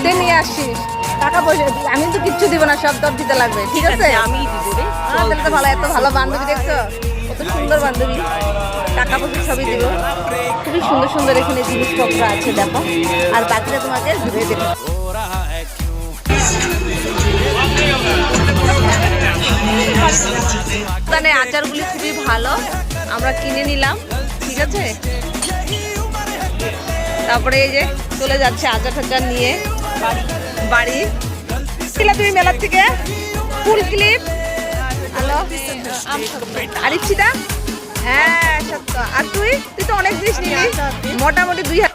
ঘুরে নিয়ে আসিস, টাকা পয়সা আমি তো কিচ্ছু দিব না, সব তোর দিতে লাগবে, ঠিক আছে? আমি দিব রে। তাহলে তো ভালো, এত ভালো বান্ধবী দেখছো, কত সুন্দর বান্ধবী, টাকা পয়সা সবই দিব। খুবই সুন্দর সুন্দর এখানে জিনিসপত্র আছে, দেখো। আর বাকিটা তোমাকে ঘুরে দেবো। দোকানে আচারগুলি খুবই ভালো, আমরা কিনে নিলাম, ঠিক আছে। তারপরে এই যে চলে যাচ্ছে আচার টাচার নিয়ে বাড়ি। তুমি মেলার থেকে ফুল ক্লিপ, হ্যালো আরিফিদা, হ্যাঁ সত্য। আর তুই তুই তো অনেক জিনিস নিলি, মোটামুটি 2000।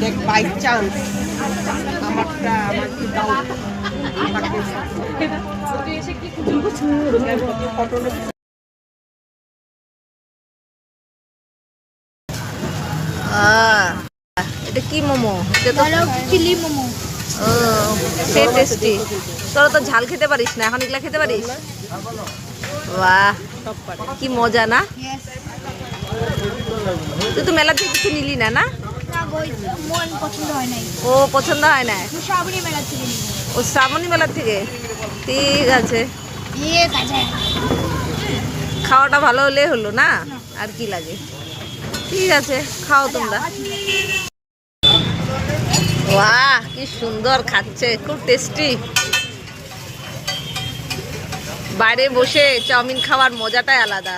দেখ বাই চান্স আমারটা আমার কি দাও এটা কি মোমো? এটা তো চিলি মোমো। ও সে টেস্টি। তোরা তো ঝাল খেতে পারিস না, এখন এগুলা খেতে পারিস? বাহ কি মজা না। তুই তো মেলা থেকে কিছু নিলি না? না মন পছন্দ হয় নাই, ও পছন্দ হয় না, শ্রাবণী মেলা থেকে নিব। ও শ্রাবণী মেলার থেকে, ঠিক আছে। খাওয়াটা ভালো হলে হলো না, আর কি লাগে। ঠিক আছে খাও তোমরা। বাহ কি সুন্দর খাচ্ছে, খুব টেস্টি। বাইরে বসে চাউমিন খাওয়ার মজাটাই আলাদা।